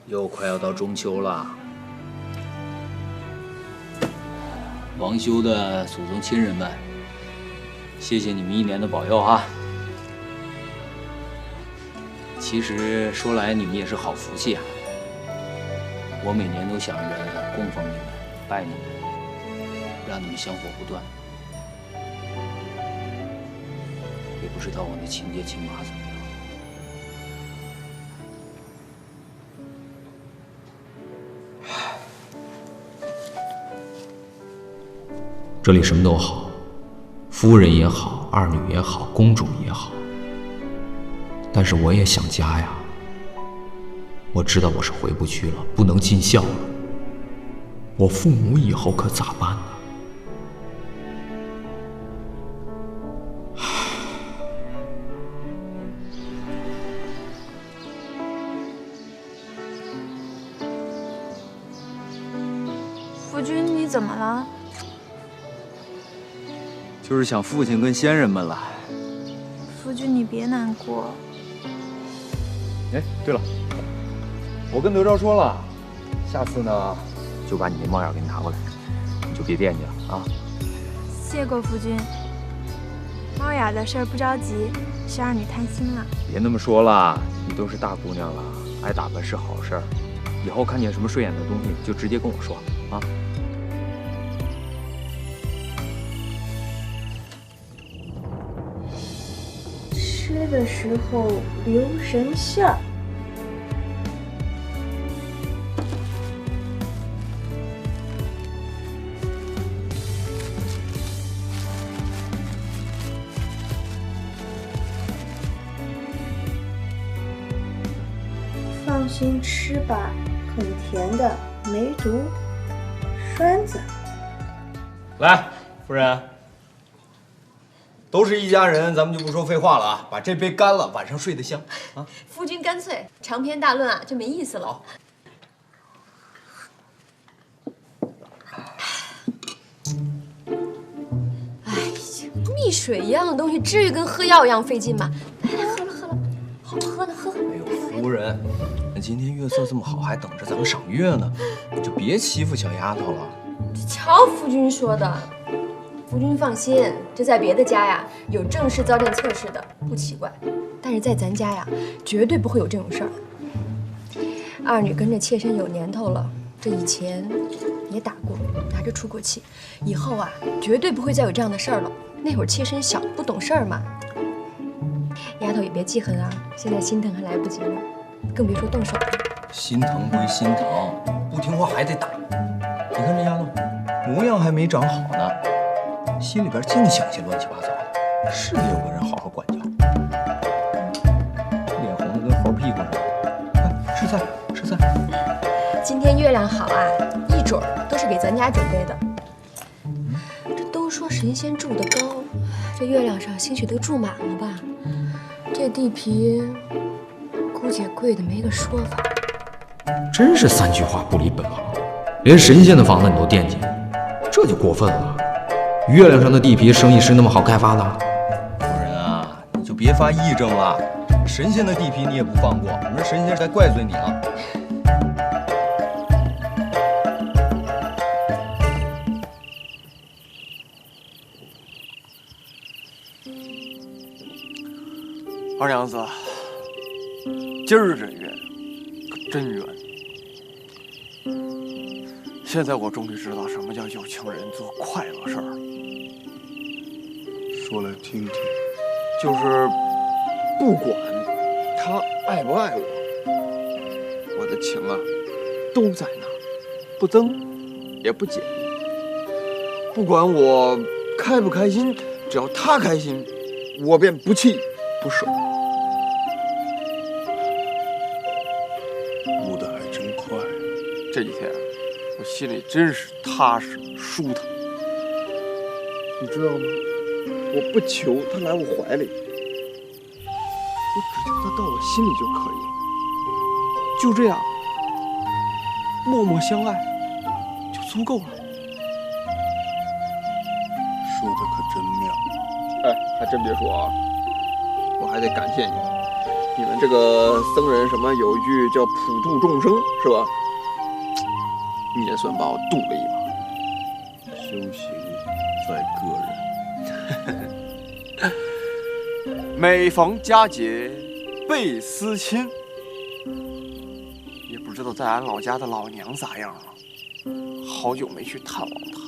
又快要到中秋了，王修的祖宗亲人们，谢谢你们一年的保佑哈。其实说来你们也是好福气啊，我每年都想着供奉你们，拜你们，让你们香火不断。也不知道我那亲爹亲妈怎么样。 这里什么都好，夫人也好，二女也好，公主也好。但是我也想家呀。我知道我是回不去了，不能尽孝了。我父母以后可咋办呢？夫君，你怎么了？ 就是想父亲跟先人们了。夫君，你别难过。哎，对了，我跟德昭说了，下次呢就把你那猫眼给你拿过来，你就别惦记了啊。谢过夫君。猫眼的事儿不着急，是二女贪心了。别那么说了，你都是大姑娘了，爱打扮是好事儿。以后看见什么顺眼的东西，就直接跟我说啊。 吃的时候留神馅儿。放心吃吧，很甜的，没毒。栓子。来，夫人。 都是一家人，咱们就不说废话了啊！把这杯干了，晚上睡得香啊！夫君干脆长篇大论啊，就没意思了。哎呀，蜜水一样的东西，至于跟喝药一样费劲吗？来，喝了，好喝的，喝。哎呦，夫人，那今天月色这么好，还等着咱们赏月呢，你就别欺负小丫头了。瞧夫君说的。 夫君放心，这在别的家呀有正式造证测试的，不奇怪。但是在咱家呀，绝对不会有这种事儿。二女跟着妾身有年头了，这以前也打过，拿着出过气，以后啊绝对不会再有这样的事儿了。那会儿妾身小，不懂事儿嘛。丫头也别记恨啊，现在心疼还来不及呢，更别说动手了。心疼归心疼，不听话还得打。你看这丫头，模样还没长好呢。 心里边净想些乱七八糟的，是得有个人好好管教。脸红的跟猴屁股似的，快吃菜吃菜。今天月亮好啊，一准儿都是给咱家准备的。这都说神仙住得高，这月亮上兴许都住满了吧？这地皮估计也贵的没个说法。真是三句话不离本行，连神仙的房子你都惦记，这就过分了。 月亮上的地皮生意是那么好开发的？夫人啊，你就别发癔症了。神仙的地皮你也不放过，我们神仙是在怪罪你啊！二娘子，今儿这月可真圆。现在我终于知道什么叫有情人做快乐事儿。 说来听听，就是不管他爱不爱我，我的情啊都在那儿，不增也不减。不管我开不开心，只要他开心，我便不弃不舍。悟得还真快。这几天我心里真是踏实舒坦，你知道吗？ 我不求他来我怀里，我只求他到我心里就可以了。就这样，默默相爱就足够了。说的可真妙。哎，还真别说啊，我还得感谢你。你们这个僧人什么有一句叫普度众生，是吧？你也算把我渡了一把。修行在个人。每逢佳节倍思亲，也不知道在俺老家的老娘咋样了，好久没去探望她。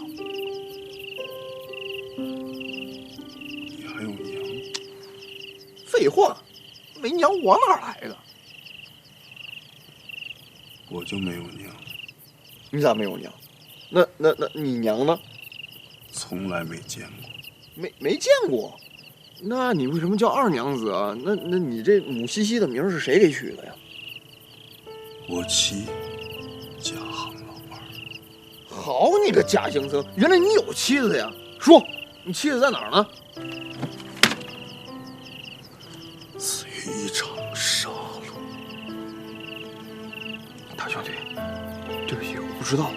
你还有娘？废话，没娘我哪来的？我就没有娘，你咋没有娘？那你娘呢？从来没见过。没见过。那你为什么叫二娘子啊？那你这母西西的名是谁给取的呀？我妻家行老伴儿。好你个假行僧，原来你有妻子呀？说，你妻子在哪儿呢？死于一场杀戮。大兄弟，对不起，我不知道。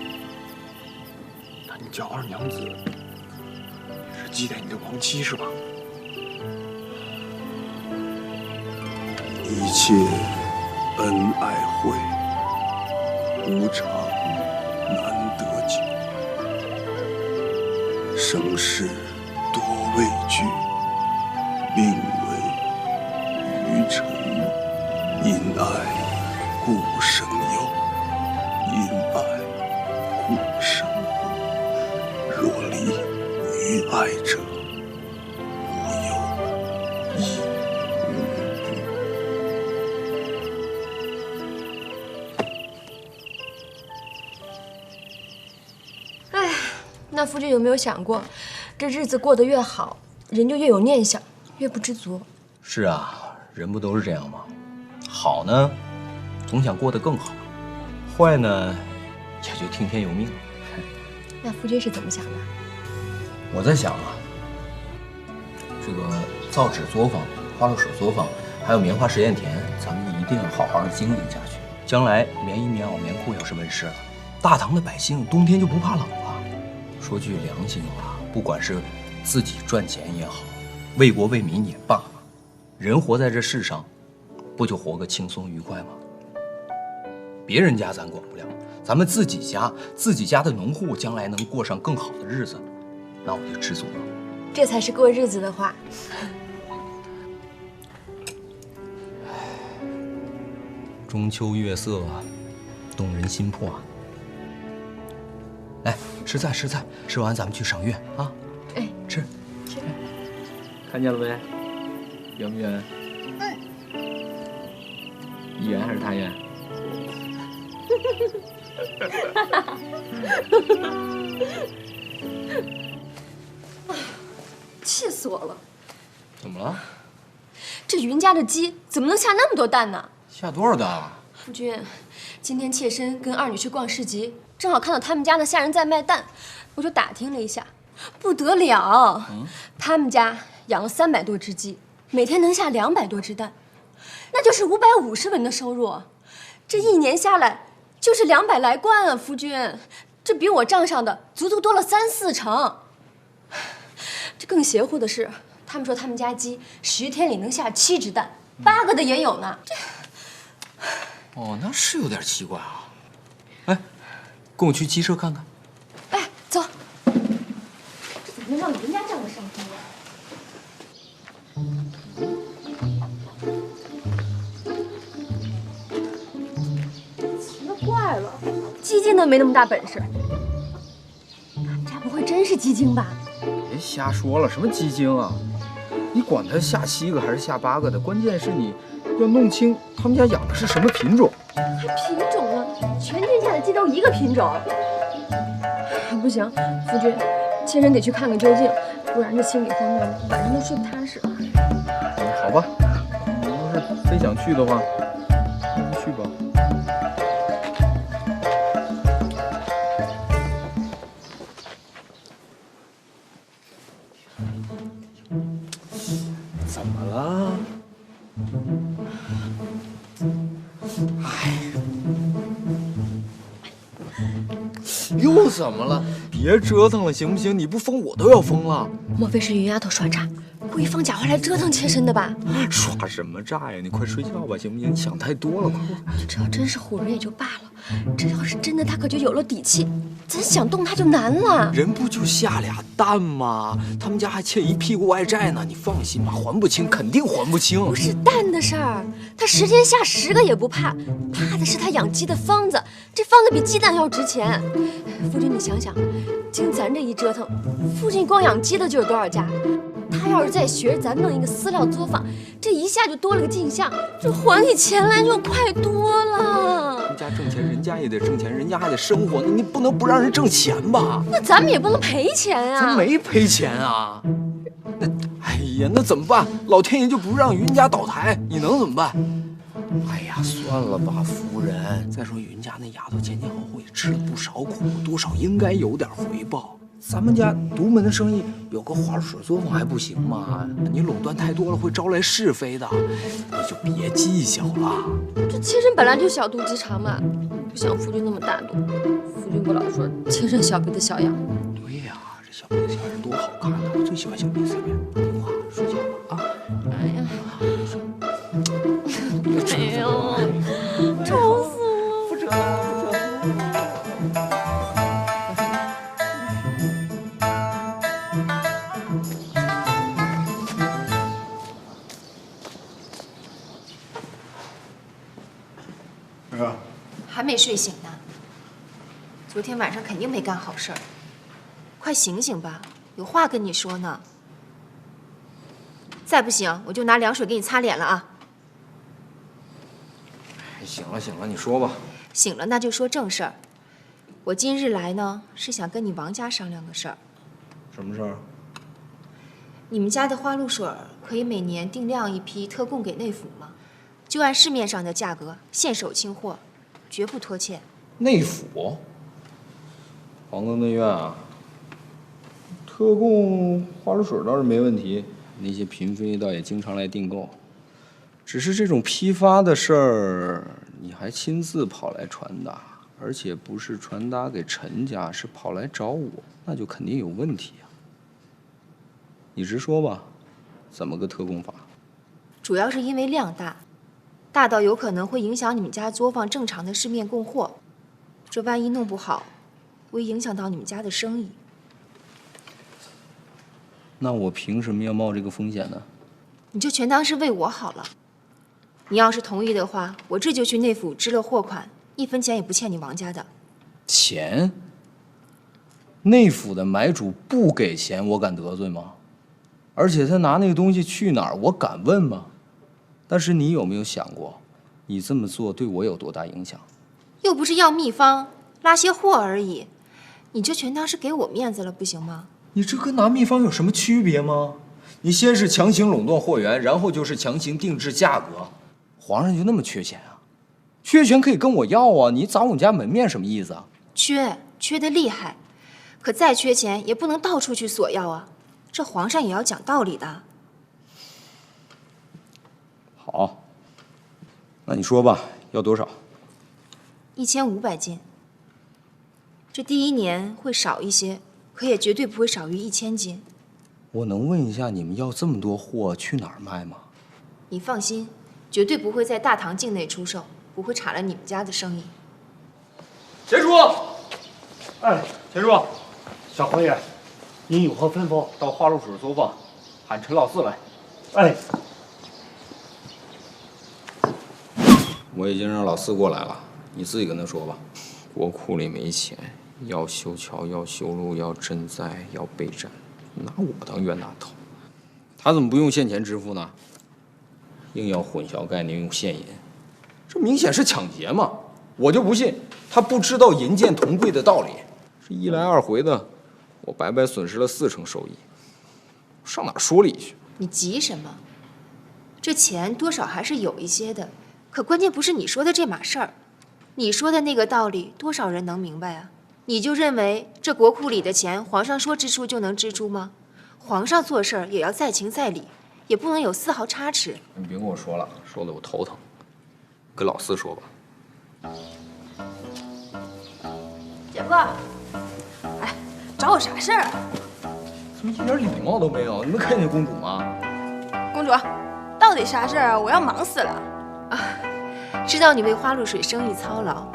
那你叫二娘子，是祭奠你的亡妻是吧？一切恩爱会，无常难得久。生世多畏惧，命为愚臣。因爱故生忧，因爱故生祸。若离于爱者，无忧亦无怖。那夫君有没有想过，这日子过得越好，人就越有念想，越不知足。是啊，人不都是这样吗？好呢，总想过得更好；坏呢，也就听天由命。那夫君是怎么想的？我在想啊，这个造纸作坊、花露水作坊，还有棉花实验田，咱们一定要好好的经营下去。将来棉衣、棉袄、棉裤要是问世了，大唐的百姓冬天就不怕冷了。说句良心话，不管是自己赚钱也好，为国为民也罢，人活在这世上，不就活个轻松愉快吗？别人家咱管不了，咱们自己家的农户将来能过上更好的日子，那我就知足了。这才是过日子的话。中秋月色，动人心魄啊！来吃菜，吃完咱们去赏月啊！哎，吃。看见了没？圆不圆？你圆还是他圆？气死我了！怎么了？这云家的鸡怎么能下那么多蛋呢？下多少蛋啊？夫君，今天妾身跟二女去逛市集，正好看到他们家的下人在卖蛋，我就打听了一下，不得了，他们家养了300多只鸡，每天能下200多只蛋，那就是550文的收入，这一年下来就是200来贯啊，夫君，这比我账上的足足多了3、4成。这更邪乎的是，他们说他们家鸡10天里能下7只蛋，8个的也有呢。哦，那是有点奇怪啊。哎，跟我去鸡舍看看。哎，走。这怎么能让人家占了上风啊？奇了怪了，鸡精都没那么大本事。他们家不会真是鸡精吧？别瞎说了，什么鸡精啊？你管它下7个还是下8个的，关键是你要弄清他们家养的是什么品种。还品种呢？全天下的鸡都一个品种。不行，夫君，妾身得去看个究竟，不然这心里慌乱的，晚上都睡不踏实了。好吧，你要是非想去的话，那就去吧。怎么了？又怎么了？别折腾了，行不行？你不疯，我都要疯了。莫非是云丫头耍诈？故意放假话来折腾妾身的吧？耍什么诈呀？你快睡觉吧，行不行？你想太多了，快！这要真是唬人也就罢了，这要是真的，他可就有了底气，咱想动他就难了。人不就下俩蛋吗？他们家还欠一屁股外债呢，你放心吧，还不清，肯定还不清。不是蛋的事儿，他10天下10个也不怕，怕的是他养鸡的方子，这方子比鸡蛋要值钱。夫君，你想想，经咱这一折腾，附近光养鸡的就有多少家？他要是再学着咱弄一个饲料作坊，这一下就多了个进项，这还起钱来就快多了。人家挣钱，人家也得挣钱，人家还得生活，你不能不让人挣钱吧？那咱们也不能赔钱啊！咱没赔钱啊。那，哎呀，那怎么办？老天爷就不让云家倒台，你能怎么办？哎呀，算了吧，夫人。再说云家那丫头前前后后也吃了不少苦，多少应该有点回报。咱们家独门的生意有个花露水作坊还不行吗？你垄断太多了会招来是非的，你就别计较了。这妾身本来就小肚鸡肠嘛，不像夫君那么大度。夫君不老说妾身小鼻子小眼。对呀，这小鼻子小眼多好看啊！我最喜欢小鼻子小眼。听话，睡觉吧啊！哎呀，哎呦，愁死我！不折腾。还没睡醒呢，昨天晚上肯定没干好事儿，快醒醒吧，有话跟你说呢。再不醒，我就拿凉水给你擦脸了啊！行了行了，你说吧。醒了那就说正事儿。我今日来呢，是想跟你王家商量个事儿。什么事儿？你们家的花露水可以每年定量一批特供给内府吗？就按市面上的价格，现手清货。绝不拖欠。内府，皇宫内院啊，特供花露水倒是没问题，那些嫔妃倒也经常来订购。只是这种批发的事儿，你还亲自跑来传达，而且不是传达给陈家，是跑来找我，那就肯定有问题啊。你直说吧，怎么个特供法？主要是因为量大。大到有可能会影响你们家作坊正常的市面供货，这万一弄不好，会影响到你们家的生意。那我凭什么要冒这个风险呢？你就全当是为我好了。你要是同意的话，我这就去内府支了货款，1分钱也不欠你王家的。钱？内府的买主不给钱，我敢得罪吗？而且他拿那个东西去哪儿，我敢问吗？但是你有没有想过，你这么做对我有多大影响？又不是要秘方，拉些货而已，你就全当是给我面子了，不行吗？你这跟拿秘方有什么区别吗？你先是强行垄断货源，然后就是强行定制价格，皇上就那么缺钱啊？缺钱可以跟我要啊，你砸我们家门面什么意思啊？缺得厉害，可再缺钱也不能到处去索要啊，这皇上也要讲道理的。好，那你说吧，要多少？1500斤。这第1年会少一些，可也绝对不会少于1000斤。我能问一下，你们要这么多货去哪儿卖吗？你放心，绝对不会在大唐境内出售，不会岔了你们家的生意。钱叔，哎，钱叔，小侯爷，您有何吩咐？到花露水作坊，喊陈老四来。哎。我已经让老四过来了，你自己跟他说吧。国库里没钱，要修桥，要修路，要赈灾，要备战，拿我当冤大头。他怎么不用现钱支付呢？硬要混淆概念，用现银，这明显是抢劫嘛！我就不信他不知道银贱同贵的道理。这一来二回的，我白白损失了40%收益，上哪说理去？你急什么？这钱多少还是有一些的。可关键不是你说的这码事儿，你说的那个道理，多少人能明白啊？你就认为这国库里的钱，皇上说支出就能支出吗？皇上做事儿也要在情在理，也不能有丝毫差池。你别跟我说了，说的我头疼。跟老四说吧。姐夫，哎，找我啥事儿啊？怎么一点礼貌都没有？你没看见公主吗？公主，到底啥事儿啊？我要忙死了。啊，知道你为花露水生意操劳，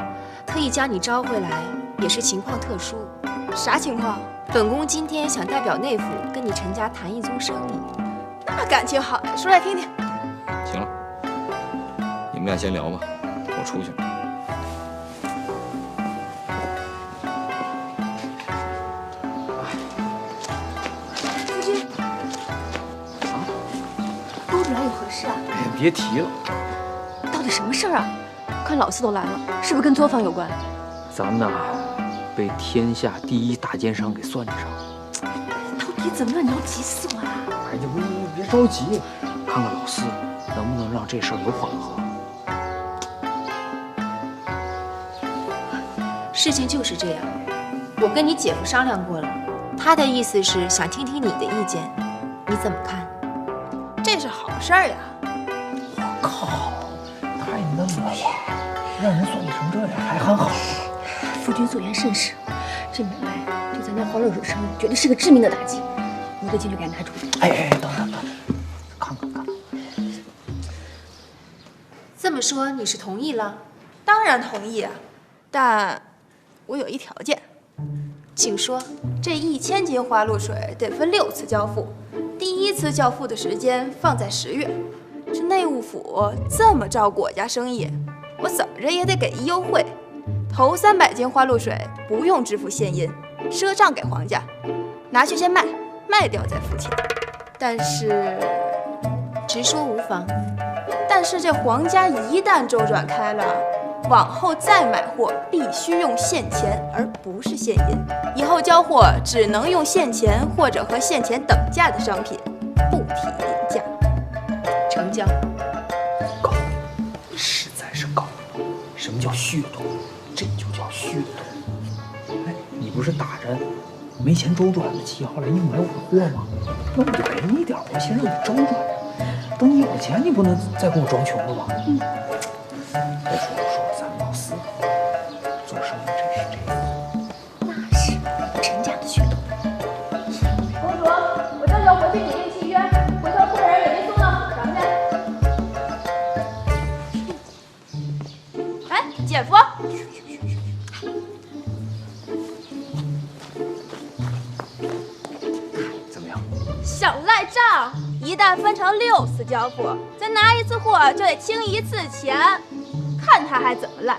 特意将你招回来，也是情况特殊。啥情况？本宫今天想代表内府跟你陈家谈一宗生意。那感情好呀，说来听听。行了，你们俩先聊吧，我出去了。夫君，公主来有何事啊？哎，别提了，到底什么事儿啊？看老四都来了，是不是跟作坊有关？咱们呐，被天下第一大奸商给算计上了。到底怎么了？你要急死我了！哎呀，别着急，看看老四能不能让这事儿有缓和。事情就是这样，我跟你姐夫商量过了，他的意思是想听听你的意见，你怎么看？这是好事儿呀！我靠，太嫩了吧！让人算计成这样，还很好。夫君所言甚是，这买卖对咱家花露水生意绝对是个致命的打击，我得进去给他拿主意。哎，等，看看。这么说你是同意了？当然同意啊，但我有一条件，请说。这1000斤花露水得分6次交付，第1次交付的时间放在10月。这内务府这么照顾我家生意，我怎么着也得给一优惠。头300斤花露水不用支付现银，赊账给皇家，拿去先卖，卖掉再付钱。但是，直说无妨。但是这皇家一旦周转开了，往后再买货必须用现钱，而不是现银。以后交货只能用现钱或者和现钱等价的商品，不提廉价。成交。搞，实在是搞不懂，什么叫血统？这就叫血统。哎，你不是打着没钱周转的旗号来硬买我的货吗？那我就给你一点，我先让你周转着，等你有了钱，你不能再给我装穷了吧？再说咱们老四做生意真是这样。那是陈家的血统。公主，我这就回去拟定契约，回头客人给您送到府上去。哎，姐夫。怎么样？想赖账？一旦分成6次交付，咱拿1次货就得清1次钱，看他还怎么赖。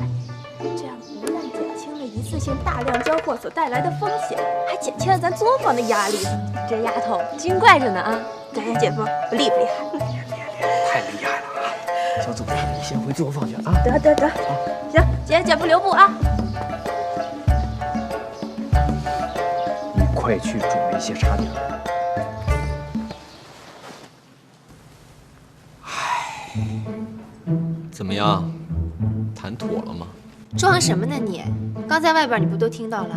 这样不但减轻了一次性大量交货所带来的风险，还减轻了咱作坊的压力。这丫头精怪着呢啊！咋样，姐夫，我厉不厉害？太厉害了啊！小祖，你先回作坊去啊。得，行，姐夫留步啊。你快去准备一些茶点。怎么样，谈妥了吗？装什么呢你？刚在外边你不都听到了？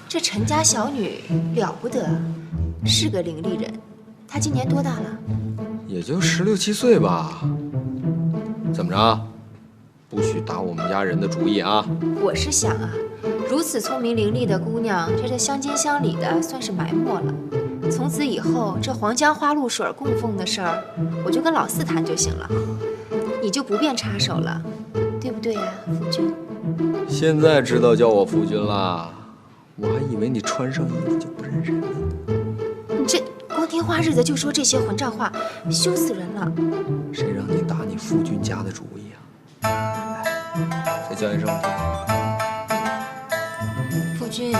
这陈家小女了不得，是个伶俐人。她今年多大了？也就16、17岁吧。怎么着？不许打我们家人的主意啊！我是想啊，如此聪明伶俐的姑娘，这乡间乡里的算是埋没了。从此以后，这黄江花露水供奉的事儿，我就跟老四谈就行了，你就不便插手了，对不对呀，夫君？现在知道叫我夫君了，我还以为你穿上衣服就不认人了。你这光天化日的就说这些混账话，羞死人了！谁让你打你夫君家的主意啊？来，再叫一声我听。夫君。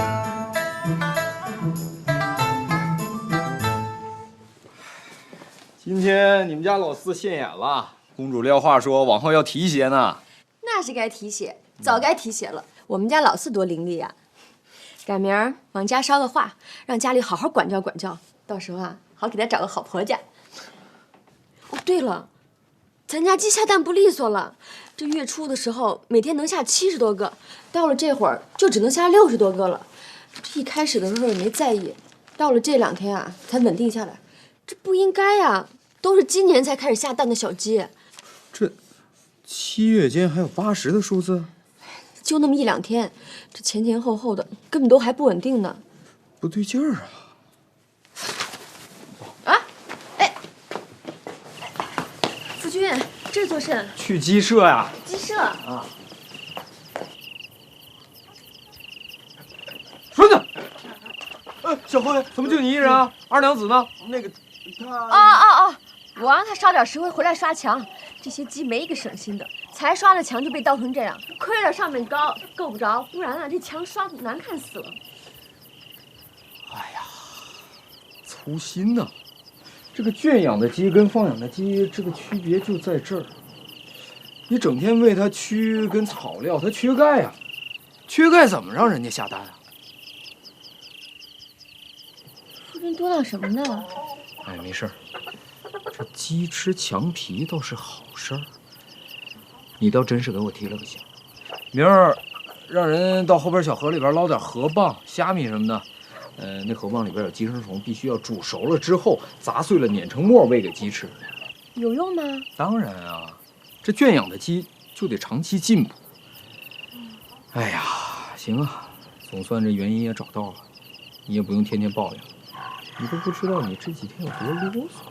今天你们家老四现眼了，公主撂话说往后要提携呢。那是该提携，早该提携了。我们家老四多伶俐呀，赶明儿往家捎个话，让家里好好管教管教，到时候啊，好给他找个好婆家。哦，对了，咱家鸡下蛋不利索了，这月初的时候每天能下70多个，到了这会儿就只能下60多个了。这一开始的时候也没在意，到了这2天啊才稳定下来。这不应该呀，都是今年才开始下蛋的小鸡。这7月间还有80的数字？就那么1、2天，这前前后后的根本都还不稳定呢。不对劲儿啊！夫君，这做甚？去鸡舍呀。鸡舍啊。孙子，小侯爷，怎么就你一人啊？二娘子呢？那个哦，我让他烧点石灰回来刷墙。这些鸡没一个省心的，才刷了墙就被倒成这样，亏了上面高够不着，不然啊这墙刷的难看死了。哎呀，粗心呐！这个圈养的鸡跟放养的鸡，这个区别就在这儿。你整天喂它蛆跟草料，它缺钙呀，缺钙怎么让人家下蛋啊？夫君多闹什么呢？哎，没事儿，这鸡吃墙皮倒是好事儿。你倒真是给我提了个醒，明儿让人到后边小河里边捞点河蚌、虾米什么的。那河蚌里边有寄生虫，必须要煮熟了之后砸碎了碾成沫喂给鸡吃。有用吗？当然啊，这圈养的鸡就得长期进补。哎呀，行啊，总算这原因也找到了，你也不用天天抱怨了。你都不知道你这几天有多啰嗦。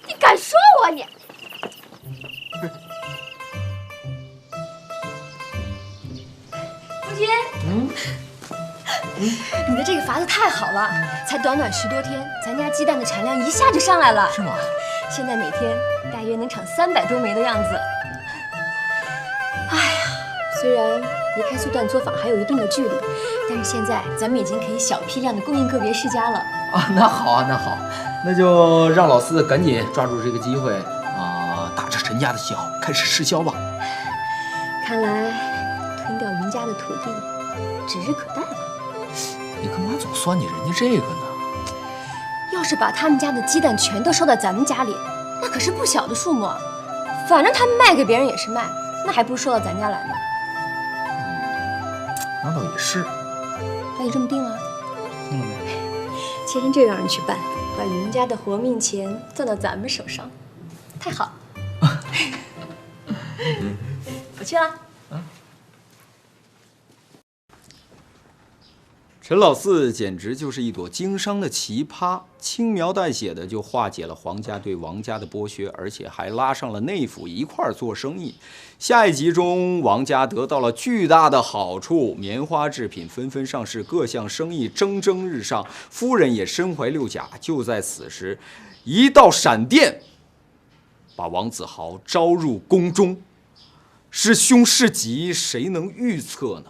你敢说我你？夫君，你的这个法子太好了，才短短10多天，咱家鸡蛋的产量一下就上来了。是吗？现在每天大约能产300多枚的样子。哎呀，虽然离开苏段作坊还有一定的距离，但是现在咱们已经可以小批量的供应个别世家了。啊，那好啊，那好，那就让老四赶紧抓住这个机会啊，打着陈家的旗号开始试销吧。看来吞掉云家的土地指日可待了。你干嘛总算计人家这个呢？要是把他们家的鸡蛋全都收到咱们家里，那可是不小的数目啊。反正他们卖给别人也是卖，那还不如收到咱家来呢。那倒也是。那就这么定了。定了没？切成这样去办，把云家的活命钱攥到咱们手上，太好。我去了。陈老四简直就是一朵经商的奇葩，轻描淡写的就化解了黄家对王家的剥削，而且还拉上了内府一块儿做生意。下一集中，王家得到了巨大的好处，棉花制品纷纷上市，各项生意蒸蒸日上，夫人也身怀6甲。就在此时，一道闪电把王子豪招入宫中，是凶是吉，谁能预测呢？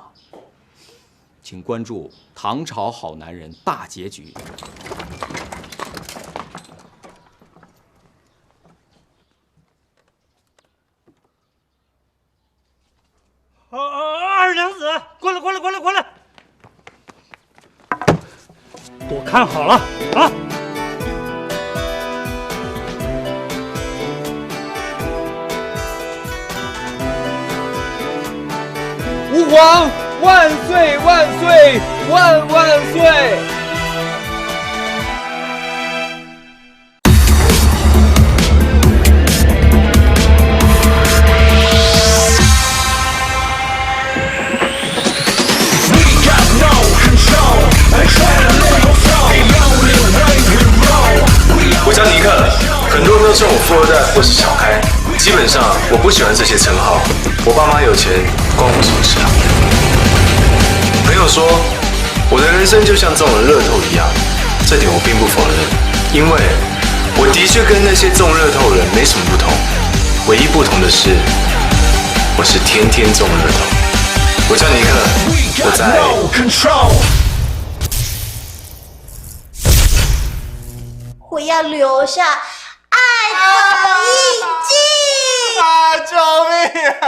请关注《唐朝好男人》大结局。二娘子，过来！我看好了啊！吾皇万岁万岁万万岁！我叫尼克，很多人都称我富二代或是小开，基本上我不喜欢这些称号。我爸妈有钱，关我什么事啊？朋友说我的人生就像中了乐透一样，这点我并不否认，因为我的确跟那些中乐透的人没什么不同，唯一不同的是，我是天天中乐透。我叫尼克，我在。我要留下爱的印记。啊！救命啊！